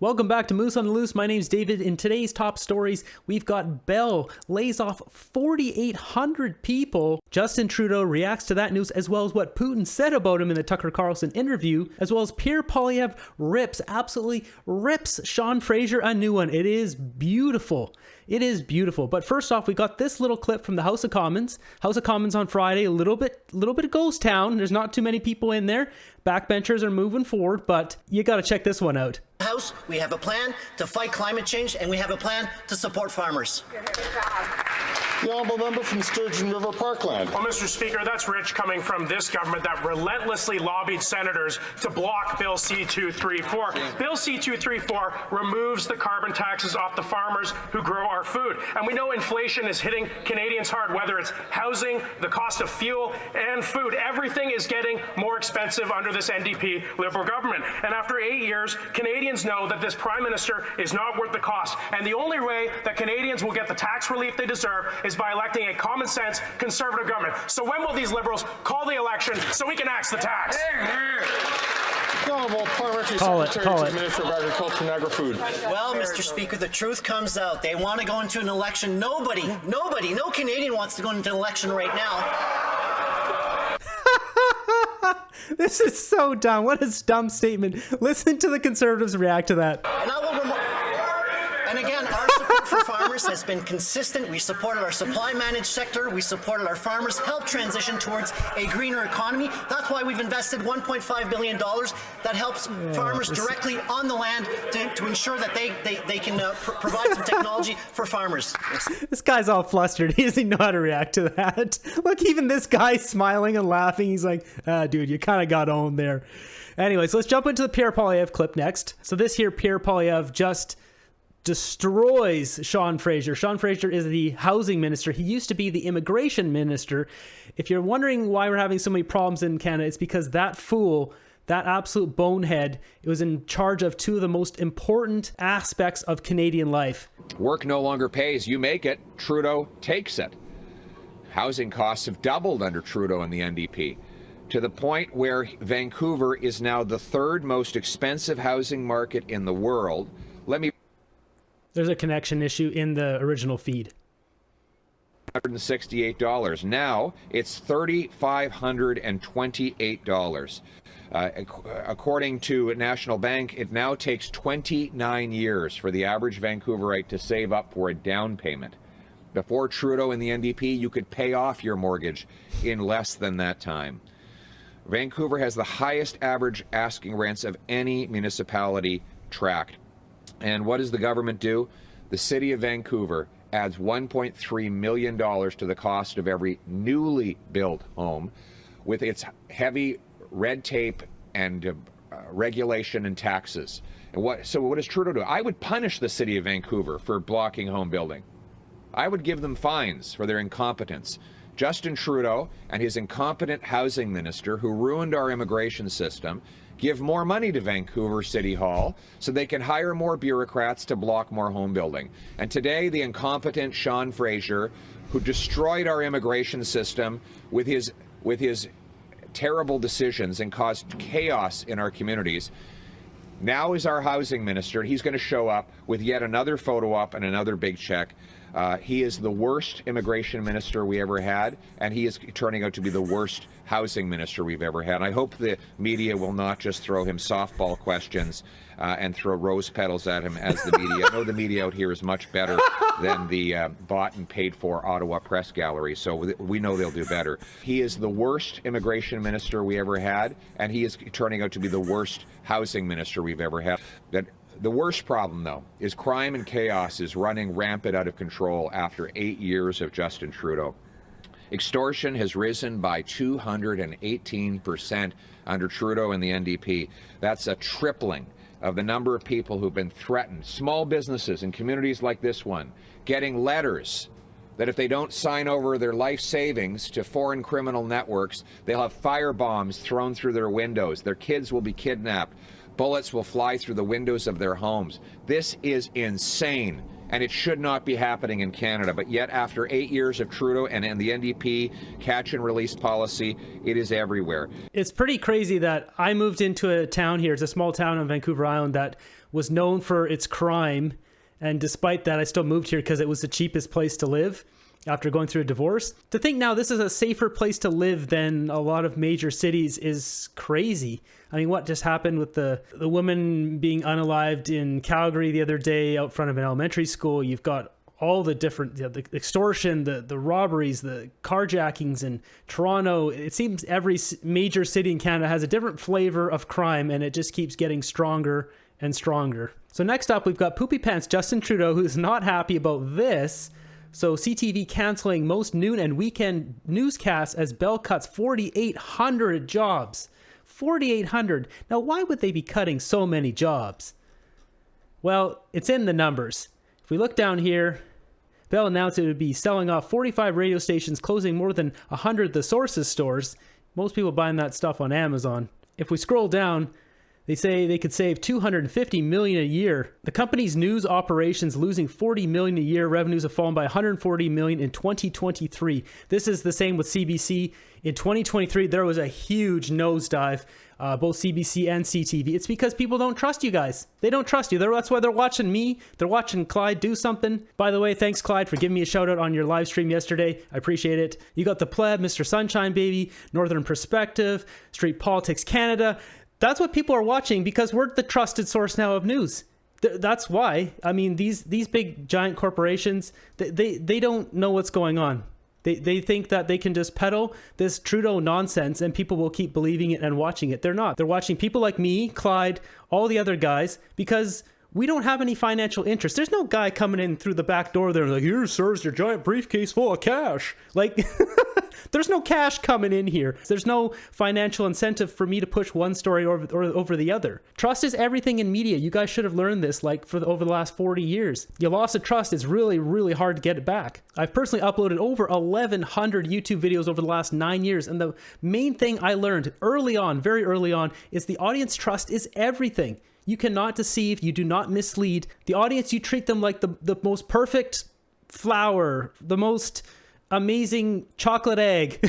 Welcome back to Moose on the Loose. My name's David. In today's top stories, we've got Bell lays off 4,800 people. Justin Trudeau reacts to that news, as well as what Putin said about him in the Tucker Carlson interview, as well as Pierre Poilievre absolutely rips Sean Fraser a new one. It is beautiful. It is beautiful. But first off, we got this little clip from the House of Commons. House of Commons on Friday, a little bit of ghost town. There's not too many people in there. Backbenchers are moving forward, but you got to check this one out. House, we have a plan to fight climate change, and we have a plan to support farmers. The honourable member from Sturgeon River Parkland. Well, Mr. Speaker, that's rich coming from this government that relentlessly lobbied senators to block Bill C-234. Bill C-234 removes the carbon taxes off the farmers who grow our food. And we know inflation is hitting Canadians hard, whether it's housing, the cost of fuel, and food. Everything is getting more expensive under this NDP Liberal government. And after 8 years, Canadians know that this Prime Minister is not worth the cost. And the only way that Canadians will get the tax relief they deserve is by electing a common sense Conservative government. So when will these Liberals call the election so we can axe the tax? The honourable Parliamentary Secretary to the Minister of Agriculture and Agri-Food. Well, Mr. Speaker, the truth comes out. They want to go into an election. No Canadian wants to go into an election right now. This is so dumb. What a dumb statement. Listen to the Conservatives react to that. And again, our support for farmers has been consistent. We supported our supply managed sector. We supported our farmers, helped transition towards a greener economy. That's why we've invested $1.5 billion that helps farmers directly on the land to ensure that they can provide some technology for farmers. This guy's all flustered. He doesn't know how to react to that. Look, even this guy's smiling and laughing. He's like, dude, you kind of got owned there. Anyways, let's jump into the Pierre Poilievre clip next. So this here, Pierre Poilievre just destroys Sean Fraser. Sean Fraser is the housing minister. He used to be the immigration minister. If you're wondering why we're having so many problems in Canada, it's because that fool, that absolute bonehead, was in charge of two of the most important aspects of Canadian life. Work no longer pays. You make it. Trudeau takes it. Housing costs have doubled under Trudeau and the NDP, to the point where Vancouver is now the third most expensive housing market in the world. There's a connection issue in the original feed. $168. Now it's $3,528. According to National Bank, it now takes 29 years for the average Vancouverite to save up for a down payment. Before Trudeau and the NDP, you could pay off your mortgage in less than that time. Vancouver has the highest average asking rents of any municipality tracked. And what does the government do? The city of Vancouver adds $1.3 million to the cost of every newly built home with its heavy red tape and regulation and taxes. And so what does Trudeau do? I would punish the city of Vancouver for blocking home building. I would give them fines for their incompetence. Justin Trudeau and his incompetent housing minister, who ruined our immigration system, give more money to Vancouver City Hall so they can hire more bureaucrats to block more home building. And today, the incompetent Sean Fraser, who destroyed our immigration system with his terrible decisions and caused chaos in our communities, now is our housing minister. He's going to show up with yet another photo op and another big check. He is the worst immigration minister we ever had, and he is turning out to be the worst housing minister we've ever had. And I hope the media will not just throw him softball questions and throw rose petals at him as the media. I know the media out here is much better than the bought and paid for Ottawa Press Gallery, so we know they'll do better. He is the worst immigration minister we ever had, and he is turning out to be the worst housing minister we've ever had. The worst problem, though, is crime and chaos is running rampant out of control after 8 years of Justin Trudeau. Extortion has risen by 218% under Trudeau and the NDP. That's a tripling of the number of people who've been threatened. Small businesses in communities like this one getting letters that if they don't sign over their life savings to foreign criminal networks, they'll have firebombs thrown through their windows. Their kids will be kidnapped. Bullets will fly through the windows of their homes. This is insane, and it should not be happening in Canada. But yet, after 8 years of Trudeau and the NDP catch and release policy, it is everywhere. It's pretty crazy that I moved into a town here. It's a small town on Vancouver Island that was known for its crime. And despite that, I still moved here because it was the cheapest place to live after going through a divorce. To think now this is a safer place to live than a lot of major cities is crazy. I mean, what just happened with the woman being unalived in Calgary the other day out front of an elementary school? You've got all the different, the extortion, the robberies, the carjackings in Toronto. It seems every major city in Canada has a different flavor of crime, and it just keeps getting stronger and stronger. So next up, we've got Poopy Pants Justin Trudeau, who's not happy about this. So CTV canceling most noon and weekend newscasts as Bell cuts 4,800 jobs. 4,800. Now, why would they be cutting so many jobs? Well, it's in the numbers. If we look down here, Bell announced it would be selling off 45 radio stations, closing more than 100 The Sources stores. Most people buying that stuff on Amazon. If we scroll down, they say they could save $250 million a year. The company's news operations losing $40 million a year. Revenues have fallen by $140 million in 2023. This is the same with CBC. In 2023, there was a huge nosedive, both CBC and CTV. It's because people don't trust you guys. They don't trust you. That's why they're watching me. They're watching Clyde do something. By the way, thanks, Clyde, for giving me a shout out on your live stream yesterday. I appreciate it. You got The Pleb, Mr. Sunshine Baby, Northern Perspective, Street Politics Canada. That's what people are watching because we're the trusted source now of news. That's why. I mean, these big giant corporations, they don't know what's going on. They think that they can just peddle this Trudeau nonsense and people will keep believing it and watching it. They're not. They're watching people like me, Clyde, all the other guys, because we don't have any financial interest. There's no guy coming in through the back door there like, here, sirs, your giant briefcase full of cash. Like, there's no cash coming in here. There's no financial incentive for me to push one story over the other. Trust is everything in media. You guys should have learned this over the last 40 years. You lost a trust. It's really, really hard to get it back. I've personally uploaded over 1,100 YouTube videos over the last 9 years. And the main thing I learned early on, very early on, is the audience trust is everything. You cannot deceive. You do not mislead. The audience, you treat them like the most perfect flower, the most amazing chocolate egg.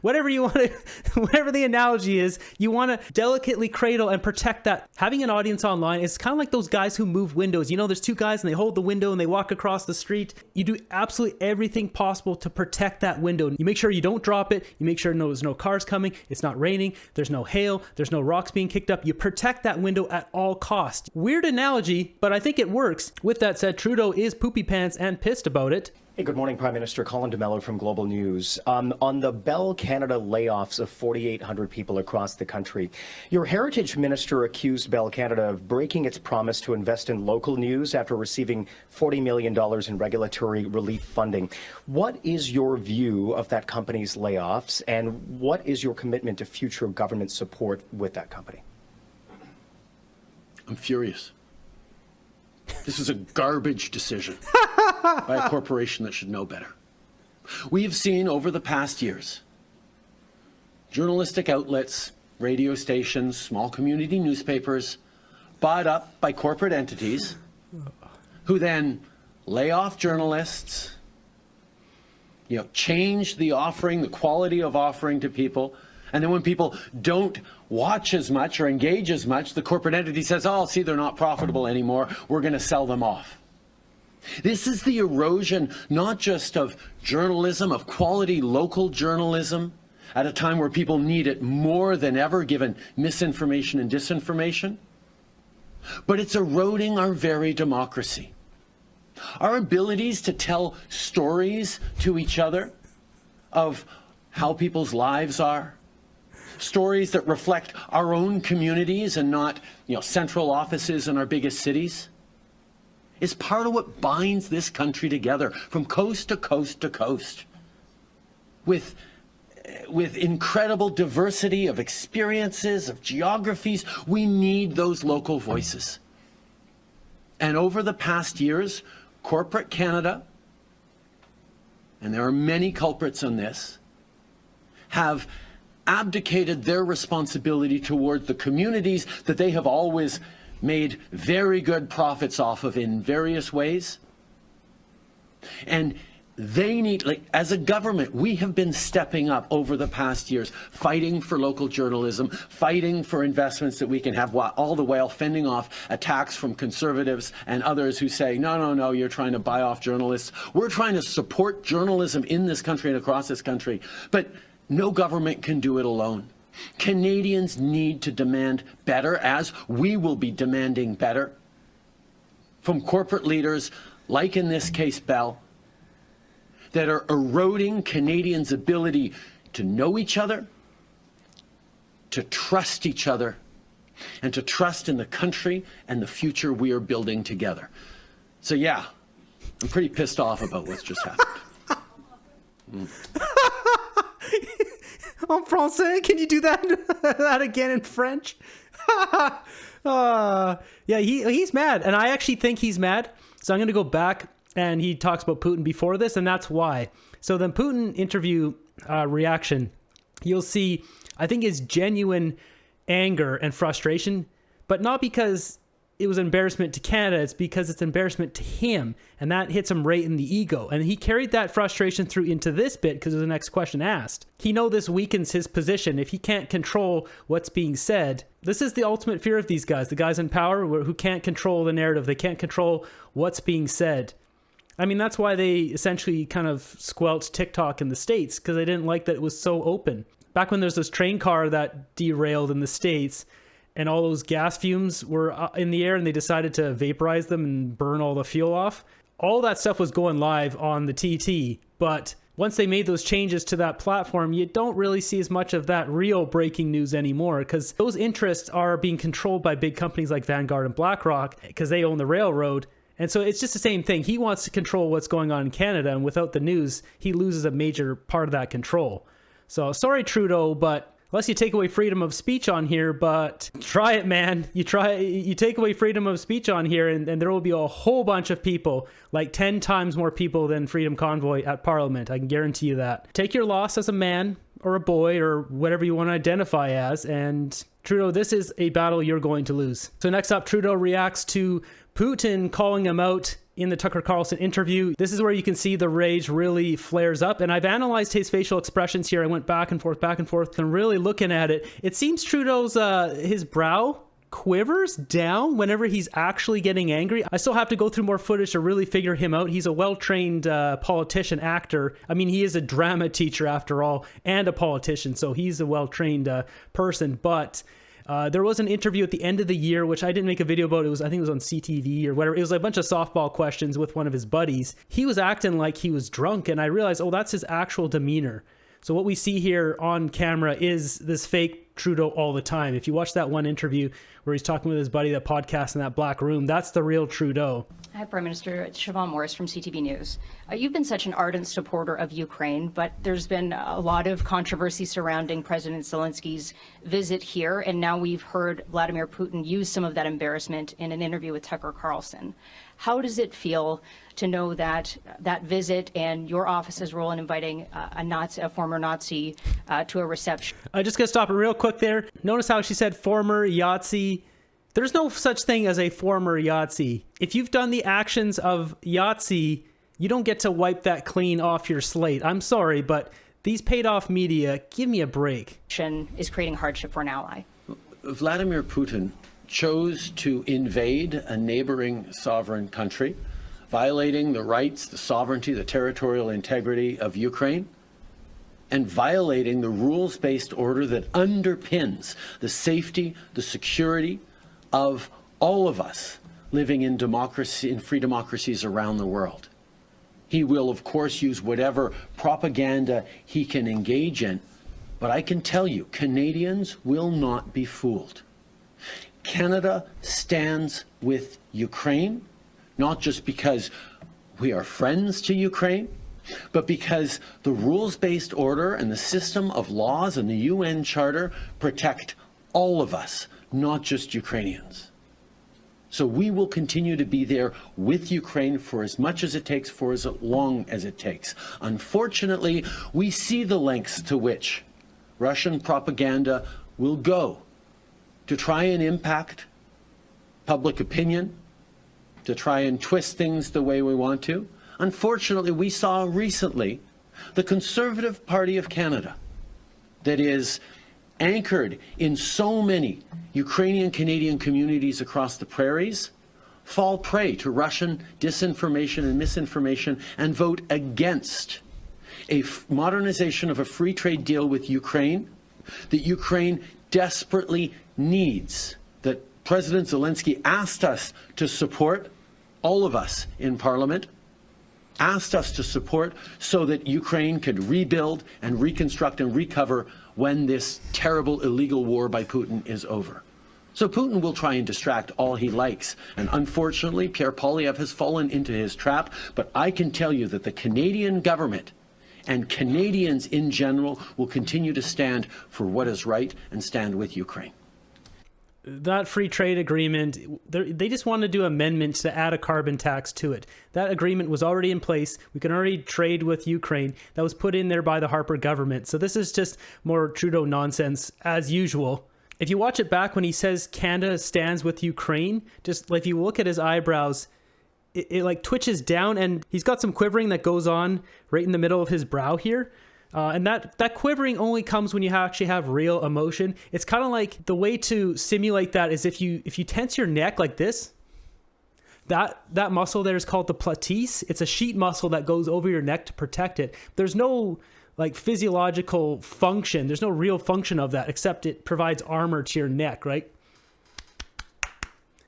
Whatever you want to, whatever the analogy is, you want to delicately cradle and protect that. Having an audience online is kind of like those guys who move windows. You know, there's two guys and they hold the window and they walk across the street. You do absolutely everything possible to protect that window. You make sure you don't drop it. You make sure there's no cars coming. It's not raining. There's no hail. There's no rocks being kicked up. You protect that window at all costs. Weird analogy, but I think it works. With that said, Trudeau is poopy pants and pissed about it. Hey, good morning, Prime Minister. Colin DeMello from Global News. On the Bell Canada layoffs of 4,800 people across the country, your Heritage Minister accused Bell Canada of breaking its promise to invest in local news after receiving $40 million in regulatory relief funding. What is your view of that company's layoffs, and what is your commitment to future government support with that company? I'm furious. This is a garbage decision by a corporation that should know better. We have seen over the past years journalistic outlets, radio stations, small community newspapers bought up by corporate entities who then lay off journalists, change the offering, the quality of offering to people. And then when people don't watch as much or engage as much, the corporate entity says, oh, see, they're not profitable anymore. We're going to sell them off. This is the erosion, not just of journalism, of quality local journalism, at a time where people need it more than ever, given misinformation and disinformation, but it's eroding our very democracy. Our abilities to tell stories to each other of how people's lives are, stories that reflect our own communities and not, central offices in our biggest cities, is part of what binds this country together from coast to coast to coast. With incredible diversity of experiences, of geographies, we need those local voices. And over the past years, corporate Canada, and there are many culprits on this, have abdicated their responsibility toward the communities that they have always made very good profits off of in various ways. And they need, like, as a government, we have been stepping up over the past years, fighting for local journalism, fighting for investments that we can have, all the while fending off attacks from conservatives and others who say, no, no, no, you're trying to buy off journalists. We're trying to support journalism in this country and across this country, but no government can do it alone. Canadians need to demand better, as we will be demanding better from corporate leaders, like in this case, Bell, that are eroding Canadians' ability to know each other, to trust each other, and to trust in the country and the future we are building together. So yeah, I'm pretty pissed off about what's just happened. En français, can you do that again in French? Yeah, he's mad, and I actually think he's mad. So I'm going to go back, and he talks about Putin before this, and that's why. So the Putin interview reaction, you'll see, I think, is genuine anger and frustration, but not because it was embarrassment to Canada, it's because it's embarrassment to him, and that hits him right in the ego. And he carried that frustration through into this bit because of the next question asked. He knows this weakens his position if he can't control what's being said. This is the ultimate fear of these guys, the guys in power who can't control the narrative. They can't control what's being said. I mean, that's why they essentially kind of squelched TikTok in the States, because they didn't like that it was so open. Back when there's this train car that derailed in the States, and all those gas fumes were in the air, and they decided to vaporize them and burn all the fuel off. All that stuff was going live on the TT, but once they made those changes to that platform, you don't really see as much of that real breaking news anymore, because those interests are being controlled by big companies like Vanguard and BlackRock, because they own the railroad. And so it's just the same thing. He wants to control what's going on in Canada, and without the news, he loses a major part of that control. So sorry, Trudeau, but unless you take away freedom of speech on here, but try it, man. You take away freedom of speech on here, and there will be a whole bunch of people, like 10 times more people than Freedom Convoy at Parliament. I can guarantee you that. Take your loss as a man or a boy or whatever you want to identify as, and Trudeau, this is a battle you're going to lose. So next up, Trudeau reacts to Putin calling him out in the Tucker Carlson interview. This is where you can see the rage really flares up, and I've analyzed his facial expressions here. I went back and forth, and really looking at it. It seems Trudeau's, his brow quivers down whenever he's actually getting angry. I still have to go through more footage to really figure him out. He's a well-trained politician, actor. I mean, he is a drama teacher after all, and a politician, so he's a well-trained person, but there was an interview at the end of the year, which I didn't make a video about. I think it was on CTV or whatever. It was a bunch of softball questions with one of his buddies. He was acting like he was drunk, and I realized, oh, that's his actual demeanor. So what we see here on camera is this fake Trudeau all the time. If you watch that one interview where he's talking with his buddy, that podcast in that black room, that's the real Trudeau. Hi, Prime Minister. It's Siobhan Morris from CTV News. You've been such an ardent supporter of Ukraine, but there's been a lot of controversy surrounding President Zelensky's visit here, and now we've heard Vladimir Putin use some of that embarrassment in an interview with Tucker Carlson. How does it feel to know that that visit and your office's role in inviting a former Nazi to a reception? I just gotta stop it real quick there. Notice how she said former Yahtzee. There's no such thing as a former Yahtzee. If you've done the actions of Yahtzee, you don't get to wipe that clean off your slate. I'm sorry, but these paid off media, give me a break. Is creating hardship for an ally. Vladimir Putin chose to invade a neighboring sovereign country, violating the rights, the sovereignty, the territorial integrity of Ukraine, and violating the rules-based order that underpins the safety, the security of all of us living in democracy, in free democracies around the world. He will, of course, use whatever propaganda he can engage in, but I can tell you, Canadians will not be fooled. Canada stands with Ukraine, not just because we are friends to Ukraine, but because the rules-based order and the system of laws and the UN Charter protect all of us, not just Ukrainians. So we will continue to be there with Ukraine for as much as it takes, for as long as it takes. Unfortunately, we see the lengths to which Russian propaganda will go to try and impact public opinion, to try and twist things the way we want to. Unfortunately, we saw recently the Conservative Party of Canada, that is anchored in so many Ukrainian Canadian communities across the prairies, fall prey to Russian disinformation and misinformation and vote against a modernization of a free trade deal with Ukraine that Ukraine desperately needs, that President Zelensky asked us to support, all of us in Parliament, asked us to support so that Ukraine could rebuild and reconstruct and recover when this terrible illegal war by Putin is over. So Putin will try and distract all he likes. And unfortunately, Pierre Poilievre has fallen into his trap. But I can tell you that the Canadian government and Canadians in general will continue to stand for what is right and stand with Ukraine. That free trade agreement, they just want to do amendments to add a carbon tax to it. That agreement was already in place. We can already trade with Ukraine. That was put in there by the Harper government. So this is just more Trudeau nonsense as usual. If you watch it back when he says Canada stands with Ukraine, just like if you look at his eyebrows, it like twitches down, and he's got some quivering that goes on right in the middle of his brow here. And that quivering only comes when you actually have real emotion. It's kind of like the way to simulate that is if you tense your neck like this, that muscle there is called the platys. It's a sheet muscle that goes over your neck to protect it. There's no like physiological function. There's no real function of that except it provides armor to your neck, right?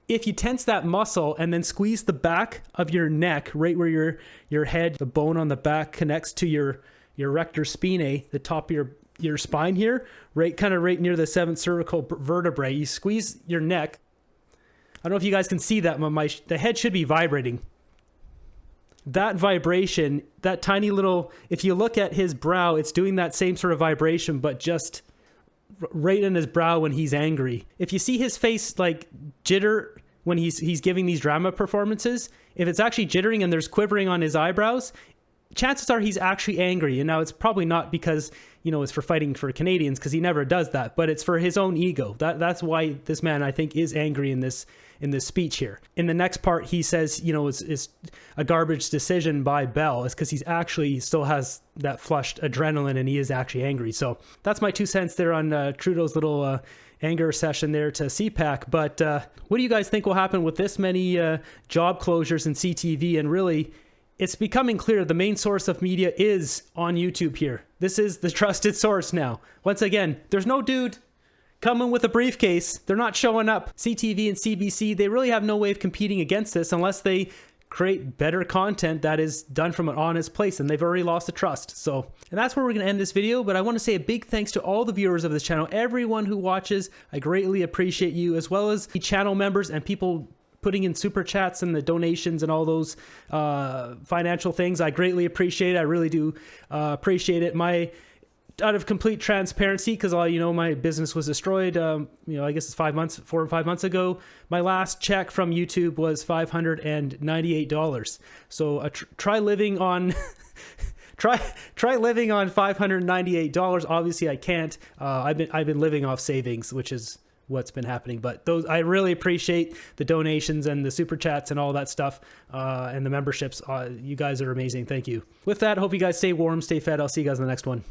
If you tense that muscle and then squeeze the back of your neck, right where your head, the bone on the back connects to your rector spinae, the top of your spine here, right near the 7th cervical vertebrae. You squeeze your neck. I don't know if you guys can see that, but the head should be vibrating. That vibration, that tiny little, if you look at his brow, it's doing that same sort of vibration, but just right in his brow when he's angry. If you see his face like jitter when he's giving these drama performances, if it's actually jittering and there's quivering on his eyebrows, chances are he's actually angry. And now it's probably not because, it's for fighting for Canadians, because he never does that, but it's for his own ego. That's why this man, I think, is angry in this speech here. In the next part, he says, it's a garbage decision by Bell. It's because he still has that flushed adrenaline and he is actually angry. So that's my 2 cents there on Trudeau's little anger session there to Cpac. But what do you guys think will happen with this many job closures in CTV? And really, it's becoming clear the main source of media is on YouTube here. This is the trusted source now. Once again, there's no dude coming with a briefcase. They're not showing up. CTV and CBC, they really have no way of competing against this unless they create better content that is done from an honest place, and they've already lost the trust. So, and that's where we're going to end this video, but I want to say a big thanks to all the viewers of this channel, everyone who watches. I greatly appreciate you, as well as the channel members and people putting in super chats and the donations and all those financial things. I greatly appreciate it. I really do appreciate it. Out of complete transparency, because my business was destroyed. I guess it's 4 or 5 months ago. My last check from YouTube was $598. So try living on. Try living on $598. Obviously, I can't. I've been living off savings, which is what's been happening. But I really appreciate the donations and the super chats and all that stuff, and the memberships. You guys are amazing. Thank you. With that, hope you guys stay warm, stay fed. I'll see you guys in the next one.